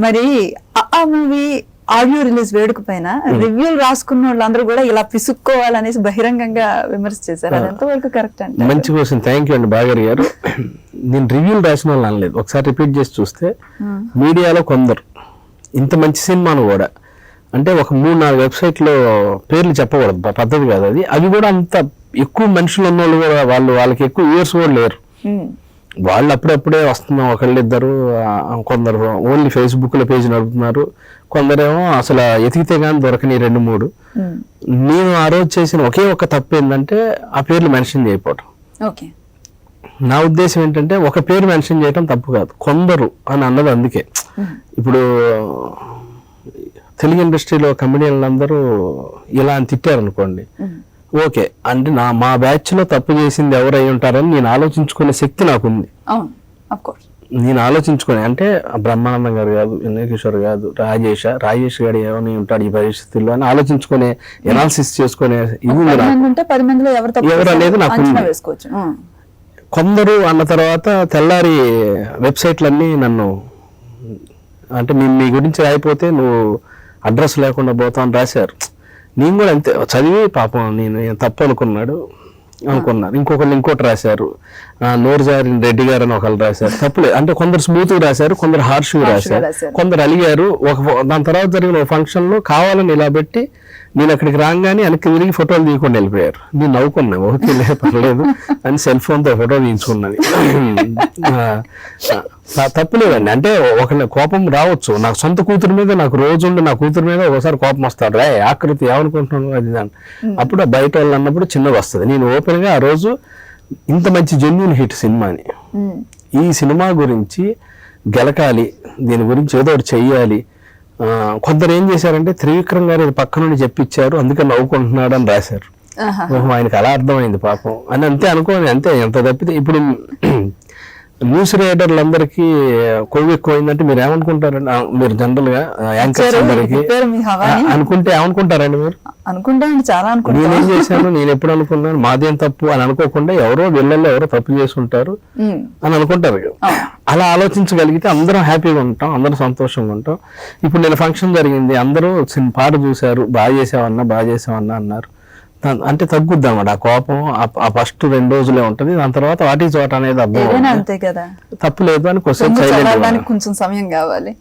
మరి ఆ movie audio release వేడుక పైన రివ్యూలు రాసుకున్న వాళ్ళందరూ కూడా ఇలా పిసుక్కోవాలనేసి బహిరంగంగా విమర్శ చేశారు. అది ఎంతవరకు కరెక్ట్ అంటే? మంచి క్వశ్చన్, థ్యాంక్ యూ అండి బాగారి గారు. నేను రివ్యూలు రాసిన వాళ్ళు అనలేదు, ఒకసారి రిపీట్ చేసి చూస్తే మీడియాలో కొందరు ఇంత మంచి సినిమాను కూడా అంటే ఒక 3-4 వెబ్సైట్లో పేర్లు చెప్పకూడదు, పద్ధతి కాదు అది. అవి కూడా అంత ఎక్కువ మనుషులు ఉన్న వాళ్ళు కూడా వాళ్ళకి ఎక్కువ ఇయర్స్ కూడా లేరు. వాళ్ళు అప్పుడప్పుడే వస్తున్నాం, ఒకళ్ళిద్దరు, కొందరు ఓన్లీ ఫేస్బుక్లో పేజ్ నడుపుతున్నారు, కొందరేమో అసలు ఎతికితే కానీ దొరకని 2-3. నేను ఆ రోజు చేసిన ఒకే ఒక తప్పు ఏంటంటే ఆ పేర్లు మెన్షన్ చేయకపోవటం. నా ఉద్దేశం ఏంటంటే ఒక పేరు మెన్షన్ చేయటం తప్పు కాదు, కొందరు అని అన్నది అందుకే. ఇప్పుడు తెలుగు ఇండస్ట్రీలో కమెడియన్లు అందరూ ఇలా అని తిట్టారనుకోండి, ఓకే అంటే మా బ్యాచ్ లో తప్పు చేసింది ఎవరు అయి ఉంటారని నేను ఆలోచించుకునే శక్తి నాకుంది. నేను ఆలోచించుకునే అంటే బ్రహ్మానందం గారు కాదు, ఎన్ఏ కిషోర్ కాదు, రాజేష్ గారు ఏమని ఉంటాడు ఈ పరిస్థితుల్లో అని ఆలోచించుకునే, ఎనాలిసిస్ చేసుకునే ఇది ఎవరు అనేది నాకు. కొందరు అన్న తర్వాత తెల్లారి వెబ్సైట్లన్నీ నన్ను అంటే మీ గురించి రాయిపోతే నువ్వు అడ్రస్ లేకుండా పోతావు అని రాశారు. నేను కూడా అంతే చదివి పాపం నేను తప్పు అనుకున్నాను. ఇంకోటి రాశారు, నోరుజారిన రెడ్డి గారు అని ఒకళ్ళు రాశారు. తప్పులేదు అంటే కొందరు స్మూత్గా రాశారు, కొందరు హార్ష్గా రాశారు, కొందరు అలిగారు. దాని తర్వాత జరిగిన ఒక ఫంక్షన్లో కావాలని ఇలా పెట్టి నేను అక్కడికి రాగానే వెనక్కి తిరిగి ఫోటోలు తీయకుండా వెళ్ళిపోయారు. నేను నవ్వుకున్నాను, ఓకే పర్లేదు అని సెల్ ఫోన్తో ఫోటో తీయించుకున్నది. తప్పులేదండి, అంటే ఒక కోపం రావచ్చు. నాకు సొంత కూతురు మీద, నాకు రోజుండి నా కూతురు మీద ఒకసారి కోపం వస్తాడు, రా ఆకృతి ఏమనుకుంటున్నాను అది దాన్ని. అప్పుడు బయట వాళ్ళు అన్నప్పుడు చిన్నగా వస్తుంది. నేను ఓపెన్గా ఆ రోజు ఇంత మంచి జెన్యూన్ హిట్ సినిమాని, ఈ సినిమా గురించి గెలకాలి, దీని గురించి ఏదో ఒకటి చెయ్యాలి. కొందరు ఏం చేశారంటే త్రివిక్రమ్ గారు పక్క నుండి చెప్పించారు అందుకే నవ్వుకుంటున్నాడు అని రాశారు. ఆయనకి అలా అర్థమైంది పాపం అని అంతే అనుకోని, అంతే. ఎంత తప్పితే ఇప్పుడు న్యూస్ రీడర్లందరికీ కొవ్వు ఎక్కువైందంటే మీరు ఏమనుకుంటారండి? మీరు జనరల్ గా యాంకర్స్ అందరికి అనుకుంటే ఏమనుకుంటారండి? మీరు నేనేం చేశాను, నేను ఎప్పుడు అనుకున్నాను మాదేం తప్పు అని అనుకోకుండా ఎవరో వీళ్ళల్లో ఎవరో తప్పు చేసి ఉంటారు అని అనుకుంటారు. అలా ఆలోచించగలిగితే అందరం హ్యాపీగా ఉంటాం, అందరం సంతోషంగా ఉంటాం. ఇప్పుడు నేను ఫంక్షన్ జరిగింది, అందరూ పాట చూశారు, బాగా చేసావన్నా అన్నారు. అంటే తగ్గుద్ది అన్నమాట ఆ కోపం. ఆ ఫస్ట్ 2 రోజులే ఉంటది, దాని తర్వాత వాటి చోట అనేది అర్థం. అంతే కదా, తప్పు లేదు అని కొంచెం సమయం కావాలి.